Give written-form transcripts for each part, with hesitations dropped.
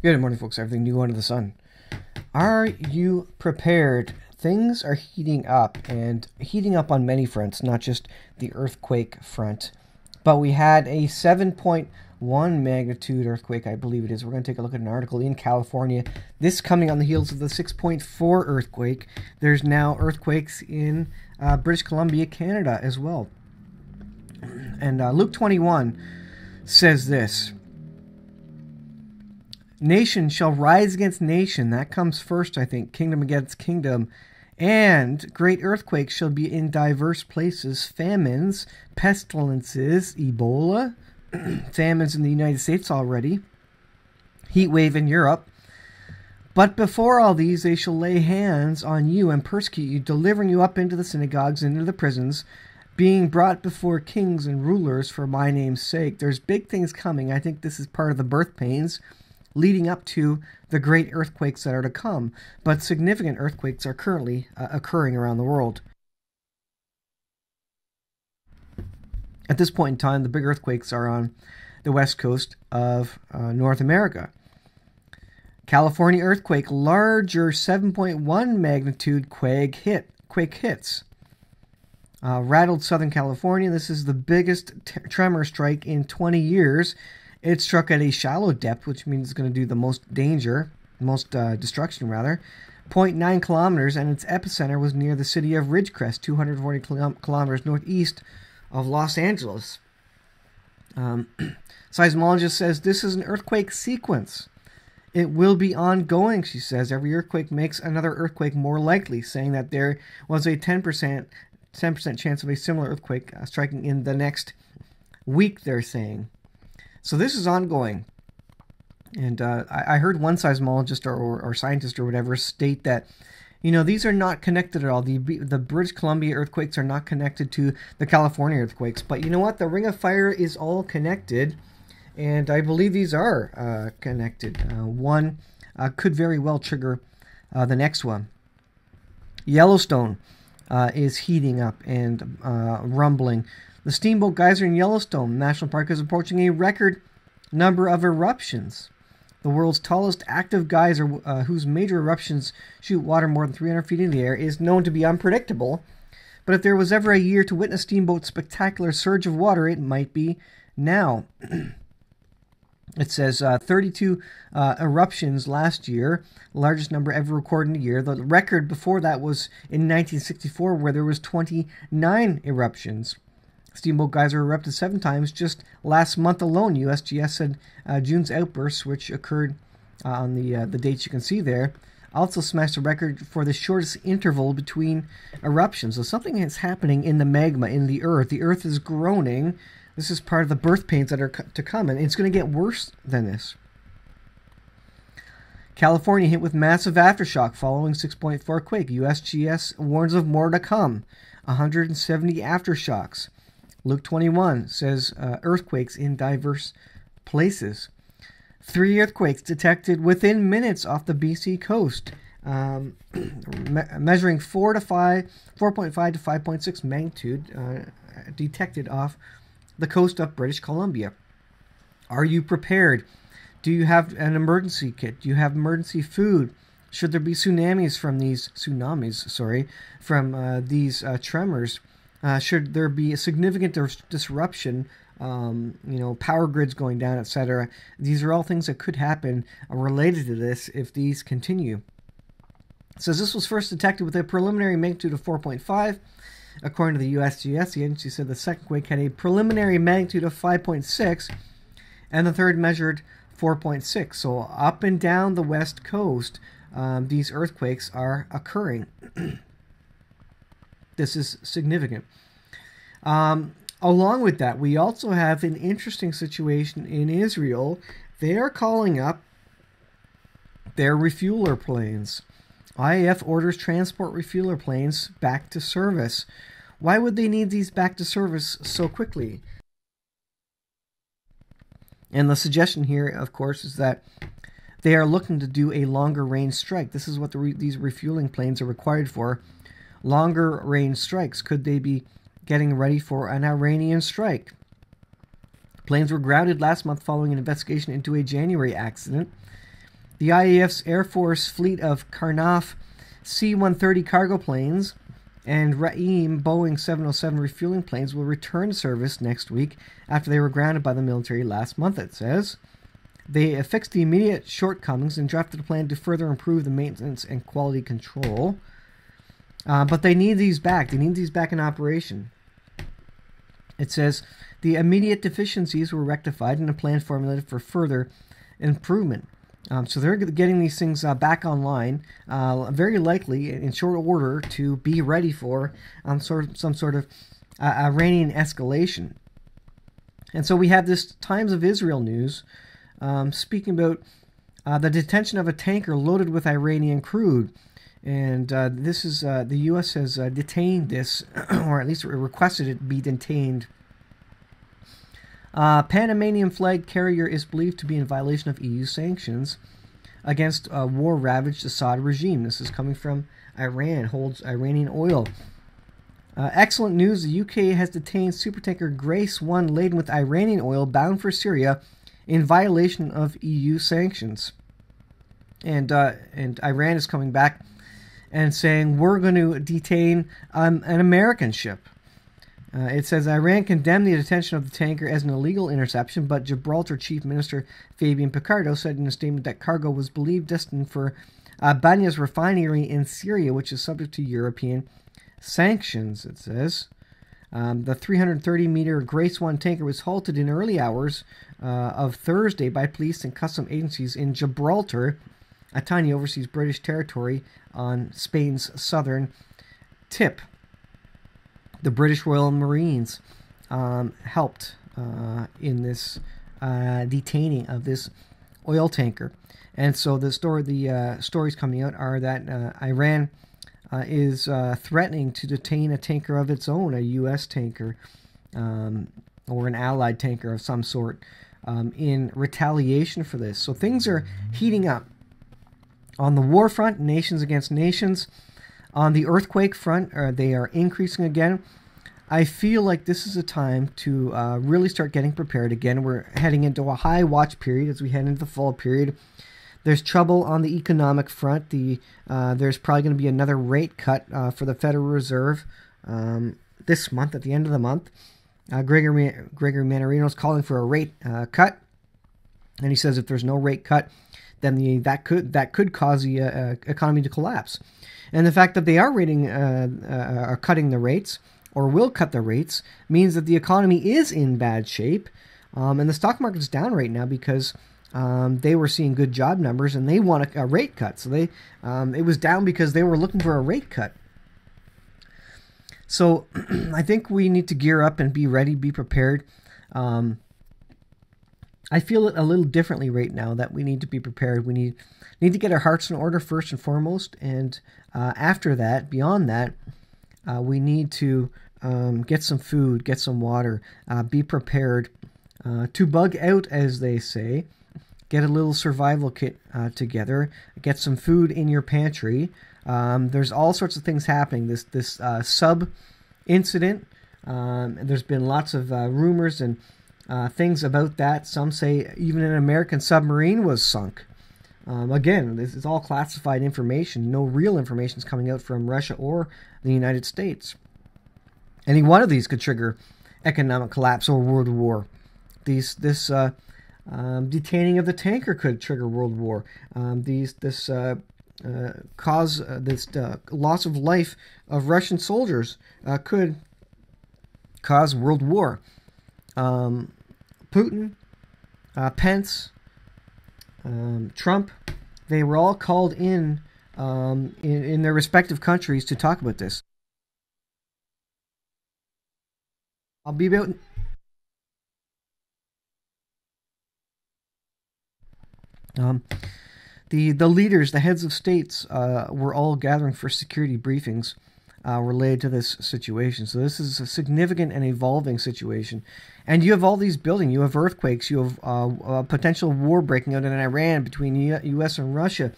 Good morning, folks. Everything new under the sun. Are you prepared? Things are heating up, and heating up on many fronts, not just the earthquake front. But we had a 7.1 magnitude earthquake, I believe it is. We're going to take a look at an article in California. This coming on the heels of the 6.4 earthquake. There's now earthquakes in British Columbia, Canada as well. And Luke 21 says this. Nation shall rise against nation. That comes first, I think. Kingdom against kingdom. And great earthquakes shall be in diverse places. Famines, pestilences, Ebola. Famines in the United States already. Heat wave in Europe. But before all these, they shall lay hands on you and persecute you, delivering you up into the synagogues and into the prisons, being brought before kings and rulers for my name's sake. There's big things coming. I think this is part of the birth pains leading up to the great earthquakes that are to come. But significant earthquakes are currently occurring around the world. At this point in time, the big earthquakes are on the west coast of North America. California earthquake, larger 7.1 magnitude quake hits. Rattled Southern California. This is the biggest tremor strike in 20 years. It struck at a shallow depth, which means it's going to do the most danger, destruction rather, 0.9 kilometers, and its epicenter was near the city of Ridgecrest, 240 kilometers northeast of Los Angeles. Seismologist says this is an earthquake sequence. It will be ongoing, she says. Every earthquake makes another earthquake more likely, saying that there was a 10% chance of a similar earthquake striking in the next week, they're saying. So this is ongoing. And I heard one seismologist or scientist or whatever state that, these are not connected at all. The British Columbia earthquakes are not connected to the California earthquakes. But you know what? The Ring of Fire is all connected. And I believe these are connected. One could very well trigger the next one. Yellowstone is heating up and rumbling. The Steamboat Geyser in Yellowstone National Park is approaching a record number of eruptions. The world's tallest active geyser, whose major eruptions shoot water more than 300 feet in the air, is known to be unpredictable. But if there was ever a year to witness Steamboat's spectacular surge of water, it might be now. It says 32 eruptions last year, largest number ever recorded in a year. The record before that was in 1964, where there was 29 eruptions. Steamboat Geyser erupted 7 times just last month alone. USGS said June's outbursts, which occurred on the dates you can see there, also smashed the record for the shortest interval between eruptions. So something is happening in the magma, in the earth. The earth is groaning. This is part of the birth pains that are to come, and it's going to get worse than this. California hit with massive aftershock following 6.4 quake. USGS warns of more to come. 170 aftershocks. Luke 21 says earthquakes in diverse places. 3 earthquakes detected within minutes off the BC coast, measuring 4.5 to 5.6 magnitude detected off the coast of British Columbia. Are you prepared? Do you have an emergency kit? Do you have emergency food? Should there be tsunamis from these tremors? Should there be a significant disruption, power grids going down, etc.? These are all things that could happen related to this if these continue. It says this was first detected with a preliminary magnitude of 4.5. According to the USGS, the agency said the second quake had a preliminary magnitude of 5.6, and the third measured 4.6. So up and down the west coast, these earthquakes are occurring. This is significant. Along with that, we also have an interesting situation in Israel. They are calling up their refueler planes. IAF orders transport refueler planes back to service. Why would they need these back to service so quickly? And the suggestion here, of course, is that they are looking to do a longer range strike. This is what these refueling planes are required for. Longer range strikes. Could they be getting ready for an Iranian strike? Planes were grounded last month following an investigation into a January accident. The IAF's Air Force fleet of Karnaf C-130 cargo planes and Ra'im Boeing 707 refueling planes will return to service next week after they were grounded by the military last month, it says. They fixed the immediate shortcomings and drafted a plan to further improve the maintenance and quality control. But they need these back. They need these back in operation. It says, the immediate deficiencies were rectified and a plan formulated for further improvement. So they're getting these things back online, very likely in short order to be ready for some sort of Iranian escalation. And so we have this Times of Israel news speaking about the detention of a tanker loaded with Iranian crude. And this is the U.S. has detained this, or at least requested it be detained. Panamanian flag carrier is believed to be in violation of EU sanctions against war-ravaged Assad regime. This is coming from Iran, holds Iranian oil. Excellent news, the UK has detained supertanker Grace 1 laden with Iranian oil bound for Syria in violation of EU sanctions. And Iran is coming back and saying, we're going to detain an American ship. It says, Iran condemned the detention of the tanker as an illegal interception, but Gibraltar Chief Minister Fabien Picardo said in a statement that cargo was believed destined for Banya's refinery in Syria, which is subject to European sanctions, it says. The 330-meter Grace 1 tanker was halted in early hours of Thursday by police and custom agencies in Gibraltar, a tiny overseas British territory on Spain's southern tip. The British Royal Marines helped in this detaining of this oil tanker. And so the stories coming out are that Iran is threatening to detain a tanker of its own, a U.S. tanker, or an allied tanker of some sort, in retaliation for this. So things are heating up. On the war front, nations against nations. On the earthquake front, they are increasing again. I feel like this is a time to really start getting prepared again. We're heading into a high watch period as we head into the fall period. There's trouble on the economic front. There's probably going to be another rate cut for the Federal Reserve this month, at the end of the month. Gregory Mannarino is calling for a rate cut, and he says if there's no rate cut, then that could cause the economy to collapse. And the fact that they are cutting the rates, or will cut the rates, means that the economy is in bad shape. And the stock market's down right now because they were seeing good job numbers and they want a rate cut. So it was down because they were looking for a rate cut. So I think we need to gear up and be ready, be prepared. I feel it a little differently right now, that we need to be prepared. We need to get our hearts in order first and foremost, and after that, beyond that, we need to get some food, get some water, be prepared to bug out, as they say. Get a little survival kit together. Get some food in your pantry. There's all sorts of things happening. This sub incident. There's been lots of rumors and things about that. Some say even an American submarine was sunk. Again, this is all classified information. No real information is coming out from Russia or the United States. Any one of these could trigger economic collapse or world war. This detaining of the tanker could trigger world war. This loss of life of Russian soldiers could cause world war. Putin, Pence, Trump, they were all called in their respective countries to talk about this. I'll be about... The leaders, the heads of states, were all gathering for security briefings related to this situation. So this is a significant and evolving situation. And you have all these building. You have earthquakes. You have a potential war breaking out in Iran between U.S. and Russia.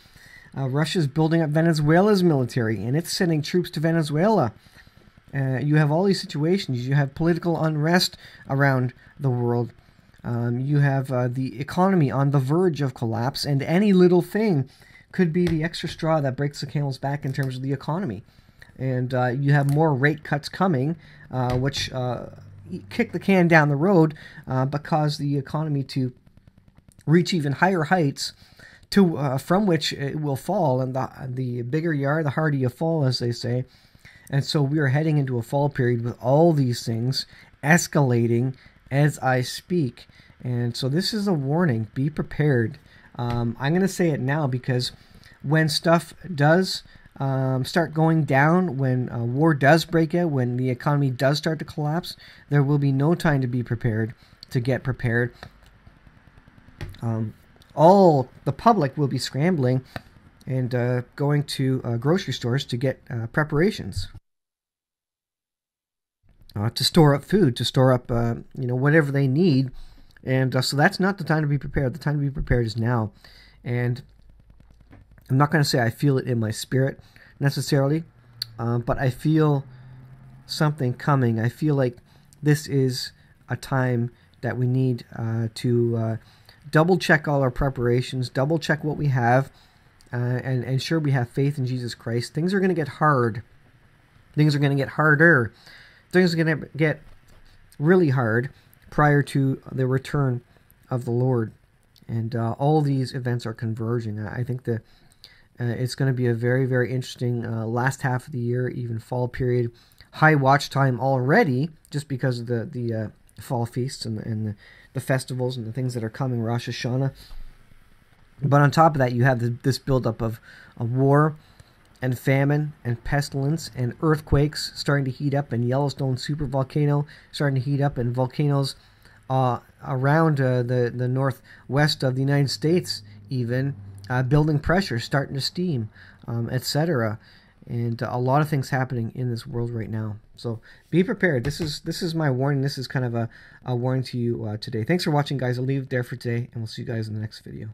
Russia's building up Venezuela's military, and it's sending troops to Venezuela. You have all these situations. You have political unrest around the world. You have the economy on the verge of collapse, and any little thing could be the extra straw that breaks the camel's back in terms of the economy. And you have more rate cuts coming, which kick the can down the road, but cause the economy to reach even higher heights from which it will fall. And the bigger you are, the harder you fall, as they say. And so we are heading into a fall period with all these things escalating as I speak. And so this is a warning. Be prepared. I'm going to say it now because when stuff does start going down, when war does break out, when the economy does start to collapse, there will be no time to be prepared, to get prepared. All the public will be scrambling and going to grocery stores to get preparations. To store up food, to store up whatever they need. And so that's not the time to be prepared. The time to be prepared is now. And I'm not going to say I feel it in my spirit necessarily, but I feel something coming. I feel like this is a time that we need to double check all our preparations, double check what we have, and ensure we have faith in Jesus Christ. Things are going to get hard. Things are going to get harder. Things are going to get really hard prior to the return of the Lord. And all these events are converging. I think that it's going to be a very, very interesting last half of the year, even fall period. High watch time already, just because of the fall feasts and the festivals and the things that are coming, Rosh Hashanah. But on top of that, you have this buildup of war and famine and pestilence and earthquakes starting to heat up, and Yellowstone supervolcano starting to heat up, and volcanoes around the northwest of the United States even building pressure, starting to steam, etc. And a lot of things happening in this world right now. So be prepared. This is my warning. This is kind of a warning to you today. Thanks for watching, guys. I'll leave it there for today, and we'll see you guys in the next video.